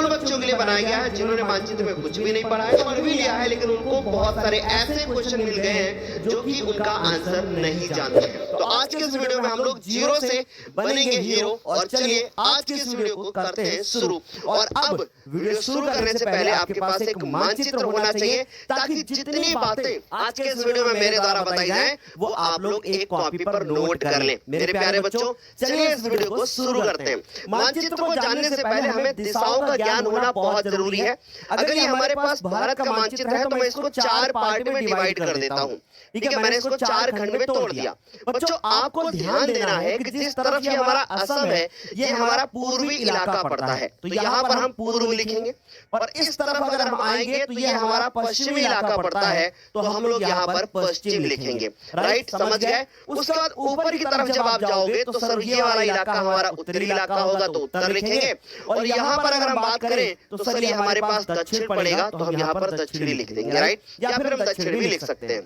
उन बच्चों के लिए बनाया गया है जिन्होंने मानचित्र में कुछ भी नहीं पढ़ा है, पढ़ भी लिया है, लेकिन उनको बहुत सारे ऐसे क्वेश्चन मिल गए हैं जो कि उनका आंसर नहीं जानते हैं। तो आज के इस वीडियो में हम लोग जीरो से बनेंगे हीरो। और चलिए आज के इस वीडियो को करते हैं शुरू। और अब वीडियो शुरू करने से पहले आपके पास एक मानचित्र होना चाहिए, ताकि जितनी बातें आज के इस वीडियो में मेरे द्वारा बताई जाएं वो आप लोग एक कॉपी पर नोट कर लें। मेरे प्यारे बच्चों, चलिए इस वीडियो को शुरू करते हैं। मानचित्र को जानने से पहले हमें दिशाओं का ज्ञान होना बहुत जरूरी है। अगर ये हमारे पास भारत का मानचित्र है तो मैं इसको 4 पार्ट में डिवाइड कर देता हूँ। ठीक है, मैंने इसको 4 खंड में तोड़ दिया। बच्चों, आपको ध्यान देना है कि जिस तरफ ये हमारा असम है, ये हमारा पूर्वी इलाका पड़ता है, तो यहाँ पर हम पूर्व लिखेंगे। और इस तरफ अगर हम आएंगे तो ये हमारा पश्चिमी इलाका पड़ता है, तो हम लोग यहाँ पर पश्चिम लिखेंगे। राइट, समझ गए। उसके बाद ऊपर की तरफ जब आप जाओगे तो सर ये वाला इलाका हमारा उत्तरी इलाका होगा, तो उत्तर लिखेंगे। और यहाँ पर अगर हम बात करें तो सर ये हमारे पास दक्षिण पड़ेगा, तो हम यहाँ पर दक्षिणी लिख देंगे। राइट, या फिर हम दक्षिण भी लिख सकते हैं।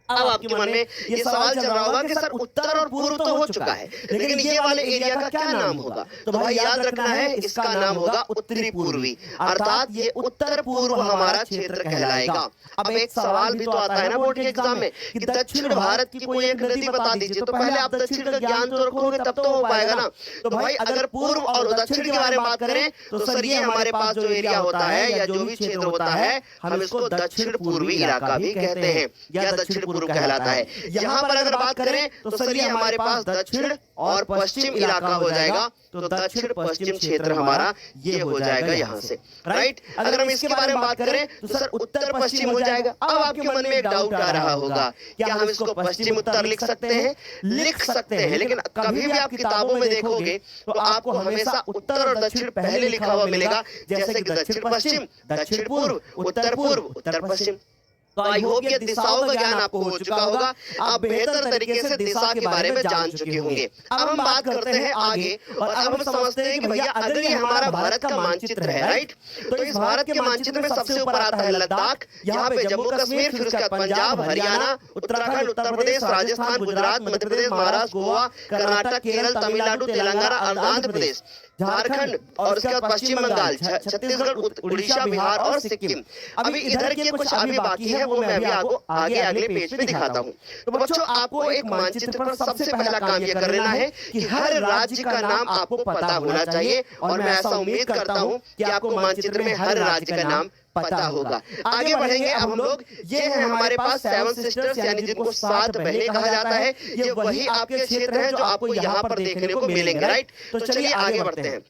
अब आपके मन में ये सवाल चल रहा होगा कि सर उत्तर और पूर्व तो हो चुका है, लेकिन ये वाले एरिया का क्या नाम होगा? तो भाई याद रखना है, इसका नाम होगा उत्तरी पूर्वी, अर्थात ये उत्तर पूर्व हमारा क्षेत्र कहलाएगा। अब एक सवाल भी तो आता है ना बोर्ड के एग्जाम में कि दक्षिण भारत की कोई एक नदी बता दीजिए, तो पहले आप दक्षिण का ज्ञान तो रखोगे तब तो हो पाएगा ना। तो भाई अगर पूर्व और दक्षिण के बारे में बात करें तो सर ये हमारे पास जो एरिया होता है या जो भी क्षेत्र होता है, हम इसको दक्षिण पूर्वी इलाका भी कहते हैं या दक्षिण पूर्व कहलाता है। यहाँ पर अगर बात करें तो सर ये हमारे पास दक्षिण और पश्चिम इलाका हो जाएगा, तो दक्षिण पश्चिम क्षेत्र हमारा ये हो जाएगा यहाँ से। राइट, अगर हम इसके बारे में बात करें तो सर उत्तर पश्चिम हो जाएगा। अब आपके मन में एक डाउट आ रहा होगा, क्या हम इसको पश्चिम उत्तर लिख सकते हैं? लिख सकते हैं, लेकिन कभी भी आप किताबों में देखोगे तो आपको हमेशा उत्तर और दक्षिण पहले लिखा हुआ मिलेगा, जैसे कि दक्षिण पश्चिम, दक्षिण पूर्व, उत्तर पश्चिम। तो आई होप ये दिशाओं का ज्ञान आपको हो चुका होगा, आप बेहतर तरीके से दिशा के बारे में जान चुके होंगे। अब हम बात करते हैं आगे, और अब हम समझते हैं कि भैया अगर ये हमारा भारत का मानचित्र है, राइट, तो इस भारत के मानचित्र में सबसे ऊपर आता है लद्दाख, यहाँ पे जम्मू कश्मीर, फिर उसके बाद पंजाब, हरियाणा, उत्तराखंड, उत्तर प्रदेश, राजस्थान, गुजरात, मध्य प्रदेश, महाराष्ट्र, गोवा, कर्नाटक, केरल, तमिलनाडु, तेलंगाना, आंध्र प्रदेश, झारखंड, और उसके बाद पश्चिम बंगाल, छत्तीसगढ़, उड़ीसा, बिहार और सिक्किम। अभी इधर के कुछ अभी बाकी है, वो मैं अभी आगे अगले पेज पे दिखाता हूँ। तो बच्चों, आपको एक मानचित्र पर सबसे पहला काम ये कर लेना है कि हर राज्य का नाम आपको पता होना चाहिए, और मैं ऐसा उम्मीद करता हूँ कि आपको मानचित्र में हर राज्य का नाम पता होगा। आगे बढ़ेंगे अब हम लोग। ये है हमारे पास 7 सिस्टर्स, यानी जिनको 7 बहनें कहा जाता है। ये वही आपके क्षेत्र है जो आपको यहाँ पर देखने को मिलेंगे। राइट, तो चलिए आगे बढ़ते हैं।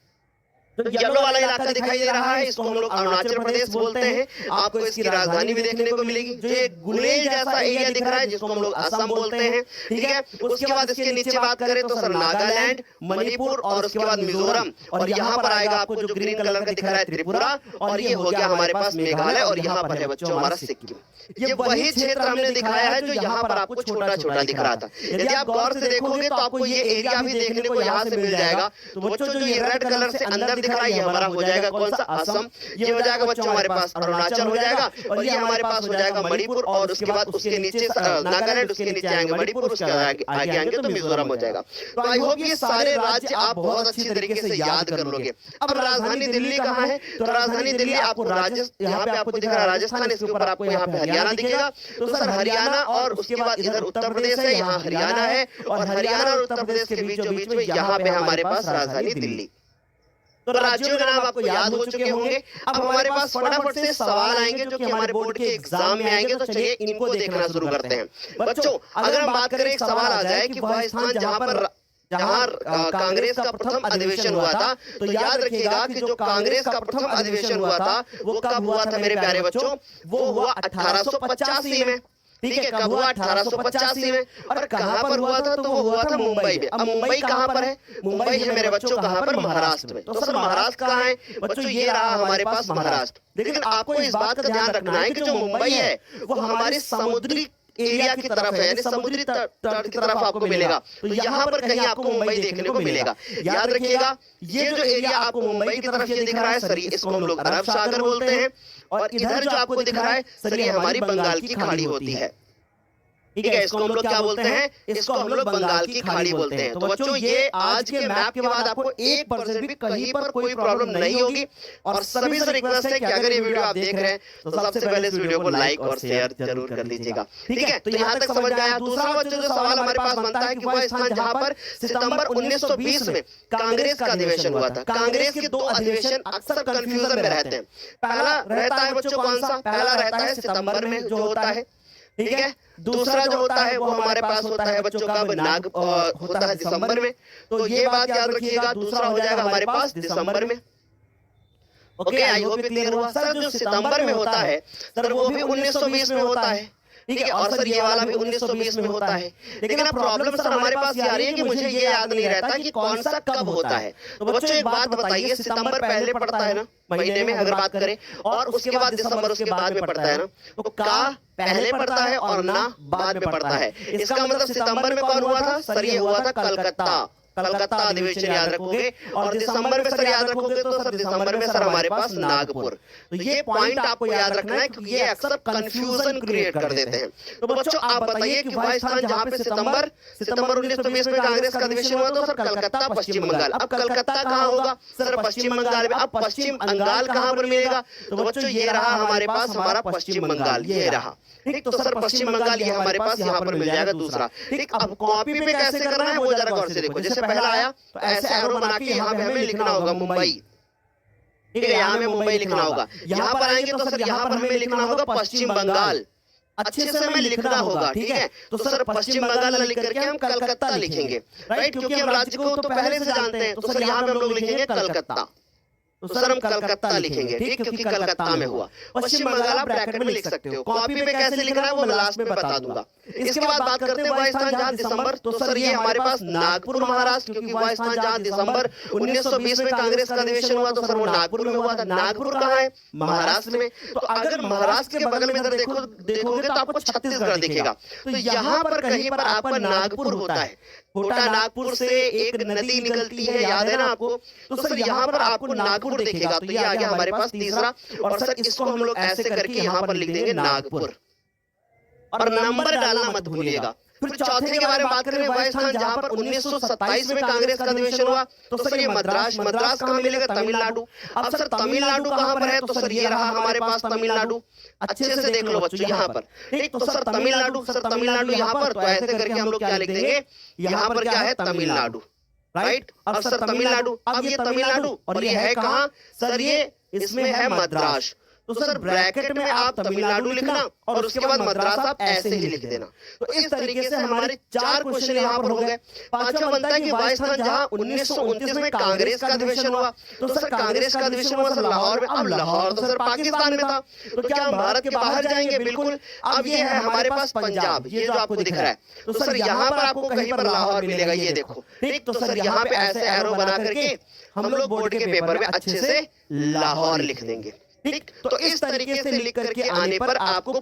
तो येलो वाला इलाका दिखाई दे रहा है, इसको हम लोग अरुणाचल प्रदेश बोलते हैं। आपको इसकी राजधानी भी देखने को मिलेगी। जो ये गुलेल जैसा एरिया दिख रहा है, जिसको हम लोग असम बोलते हैं। ठीक है, उसके बाद इसके नीचे बात करें तो सर नागालैंड, मणिपुर, और उसके बाद मिजोरम, और यहाँ पर आएगा आपको जो ग्रीन कलर का दिख रहा है त्रिपुरा, और ये हो गया हमारे पास मेघालय, और यहाँ पर है बच्चों हमारा सिक्किम। ये वही क्षेत्र हमने दिखाया है जो यहाँ पर आपको छोटा छोटा दिख रहा था। यदि आप गौर से देखोगे तो आपको ये एरिया भी देखने को यहाँ से मिल जाएगा। तो बच्चों, जो ये रेड कलर से अंदर दिख रहा है, ये हमारा हो जाएगा कौन सा? असम। ये हो जाएगा बच्चों हमारे पास अरुणाचल हो जाएगा, और ये हमारे पास हो जाएगा मणिपुर, और उसके बाद उसके नीचे नागालैंड, उसके नीचे आएंगे मणिपुर, उसके आगे आएंगे तो मिजोरम हो जाएगा। तो आई होप ये सारे राज्य आप बहुत अच्छी तरीके से याद कर लोगे। अब राजधानी दिल्ली कहाँ है? तो राजधानी दिल्ली आपको यहाँ पे आपको दिख रहा है राजस्थान, इसके ऊपर आपको यहाँ पे हरियाणा दिखेगा। तो सर हरियाणा, और उसके बाद इधर उत्तर प्रदेश है, यहाँ हरियाणा है, और हरियाणा और उत्तर प्रदेश के बीचों बीच में यहाँ पे हमारे पास राजधानी दिल्ली। तो राज्यों के नाम आपको याद हो चुके होंगे। अब हमारे पास फटाफट से सवाल आएंगे जो कि हमारे बोर्ड के एग्जाम में आएंगे, तो चलिए इनको देखना शुरू करते हैं। बच्चों, अगर हम बात करें, एक सवाल आ जाए कि वह स्थान जहां कांग्रेस का प्रथम अधिवेशन हुआ था, तो याद रखिएगा कि जो कांग्रेस का प्रथम अधिवेशन हुआ था वो कब हुआ था मेरे प्यारे बच्चों? वो हुआ 1885 में। ठीक है, कब हुआ? 1885 में। और कहां पर हुआ था? तो वो हुआ था मुंबई में। अब मुंबई कहां पर है? मुंबई है मेरे बच्चों कहां पर? महाराष्ट्र में। तो सर महाराष्ट्र कहां है? बच्चों ये रहा हमारे पास महाराष्ट्र। लेकिन आपको इस बात का ध्यान रखना है कि जो मुंबई है वो हमारे समुद्री एरिया की तरफ है, यानी समुद्री तट की तरफ आपको मिलेगा। तो यहाँ पर कहीं आपको मुंबई देखने को मिलेगा। याद रखिएगा, ये जो एरिया आपको मुंबई की तरफ ये दिख रहा है सर, इसको हम लोग अरब सागर बोलते हैं। और इधर जो आपको दिख रहा है सर, ये हमारी बंगाल की खाड़ी होती है। ठीक है, इसको हम लोग क्या बोलते हैं? इसको हम लोग बंगाल की खाड़ी बोलते हैं। तो बच्चों ये आज के मैप के बाद आपको 1% भी कहीं पर कोई प्रॉब्लम नहीं होगी। और सभी से रिक्वेस्ट है कि अगर ये वीडियो आप देख रहे हैं तो सबसे पहले इस वीडियो को लाइक और शेयर जरूर कर लीजिएगा। ठीक है, तो यहाँ तक समझ में आया। दूसरा बच्चों जो सवाल हमारे पास बनता है कि वह स्थान जहां पर सितंबर 1920 में कांग्रेस का अधिवेशन हुआ था। कांग्रेस के 2 अधिवेशन अक्सर कंफ्यूजन में रहते हैं। पहला रहता है बच्चों कौन सा? पहला रहता है सितंबर में जो होता है, ठीक है। दूसरा जो होता है वो हमारे पास होता है बच्चों का होता है दिसंबर में। तो ये बात याद रखिएगा, दूसरा हो जाएगा हमारे पास दिसंबर में। ओके, आई होप ये क्लियर हुआ। सर जो सितंबर में होता है सर वो भी 1920 में होता है, ठीक है। और सर ये वाला भी 1920 में होता है। लेकिन अब प्रॉब्लम सर हमारे पास ये आ रही है कि मुझे ये याद नहीं रहता कि कौन सा कब होता है। तो बच्चों एक बात बताइए, सितंबर पहले पड़ता है ना महीने में अगर बात करें, और उसके बाद दिसंबर उसके बाद में पड़ता है ना। तो का पहले पड़ता है और ना बाद में पड़ता है। इसका मतलब सितंबर में कौन हुआ था? सर ये हुआ था कलकत्ता अधिवेशन याद रखोगे। और दिसंबर में सर याद रखोगे तो सर दिसंबर में सर हमारे पास नागपुर। तो ये पॉइंट आपको याद रखना है क्योंकि ये अक्सर कंफ्यूजन क्रिएट कर देते हैं। तो बच्चों आप बताइए कि वह स्थान जहां पे सितंबर 1920 में कांग्रेस का अधिवेशन हुआ तो सर कलकत्ता पश्चिम बंगाल। अब कलकत्ता कहां होगा? सर पश्चिम बंगाल में। अब पश्चिम बंगाल कहां पर मिलेगा? तो बच्चों ये रहा हमारे पास हमारा पश्चिम बंगाल, ये रहा। ठीक, तो सर पश्चिम बंगाल ये हमारे पास यहाँ पर मिल जाएगा दूसरा। ठीक, अब कॉपी पे कैसे करना है वो जरा गौर से देखो। जैसे पहला आया तो ऐसे एरो बना के यहाँ पे हमें लिखना होगा मुंबई, ठीक है। यहाँ में मुंबई लिखना होगा। यहाँ पर आएंगे तो सर यहाँ पर हमें लिखना होगा पश्चिम बंगाल, अच्छे से हमें लिखना होगा, ठीक है। तो सर पश्चिम बंगाल लिख करके हम कलकत्ता लिखेंगे, राइट, क्योंकि हम राज्य को तो पहले से जानते हैं। तो सर यहाँ पे हम लोग लिखेंगे कलकत्ता, तो सर हम कलकत्ता लिखेंगे, ठीक, क्योंकि कलकत्ता में हुआ। पश्चिम बंगाल आप ब्रैकेट में लिख सकते हो। कॉपी पे कैसे लिखना है वो मैं लास्ट में बता दूंगा। इसके बाद बात करते हैं वह स्थान जहां दिसंबर। तो सर ये हमारे पास नागपुर महाराष्ट्र, क्योंकि वह स्थान जहां दिसंबर 1920 में कांग्रेस का अधिवेशन हुआ तो सर वो नागपुर में हुआ था। नागपुर कहाँ है? महाराष्ट्र में। तो अगर महाराष्ट्र के बगल में इधर देखोगे तो आपको छत्तीसगढ़ दिखेगा। तो यहाँ पर कहीं पर आपका नागपुर होता है। छोटा नागपुर से एक नदी निकलती है, याद है ना आपको? तो सर यहाँ पर आपको नागपुर दिखेगा। तो ये आ गया हमारे पास तीसरा। और सर इसको हम लोग ऐसे करके यहाँ पर लिख देंगे नागपुर, और नंबर डालना मत भूलिएगा। फिर चौथे के बारे में बात करें, वह स्थान जहां पर 1927 में कांग्रेस का अधिवेशन हुआ तो सर ये मद्रास कहां मिलेगा? तमिलनाडु। अब सर तमिलनाडु कहां पर है? तो सर ये रहा हमारे पास तमिलनाडु, अच्छे से देख लो बच्चों यहाँ पर, ठीक। तो सर तमिलनाडु यहाँ पर। तो ऐसे करके हम लोग क्या लिख देंगे? यहाँ पर क्या है? तमिलनाडु, राइट। अब सर तमिलनाडु, अब ये तमिलनाडु और ये है कहां? सर ये इसमें है मद्रास। तो सर ब्रैकेट में आप तमिलनाडु लिखना और उसके बाद मद्रास आप ऐसे ही लिख देना। तो इस तरीके से हमारे 4 क्वेश्चन यहाँ पर हो गए। पांचवा बनता है कि वह स्थान जहां 1929 में कांग्रेस का अधिवेशन हुआ तो सर कांग्रेस का अधिवेशन हुआ सर लाहौर में। अब लाहौर तो सर पाकिस्तान में था, तो क्या हम भारत के बाहर जाएंगे? बिल्कुल। अब ये है हमारे पास पंजाब, ये जो आपको दिख रहा है। तो सर यहाँ पर आपको कहीं पर लाहौर मिलेगा, ये देखो, ठीक। तो सर यहाँ पे ऐसे एरो बना करके हम लोग बोर्ड के पेपर में अच्छे से लाहौर लिख देंगे, ठीक। तो इस तरीके से लिख करके आने पर आपको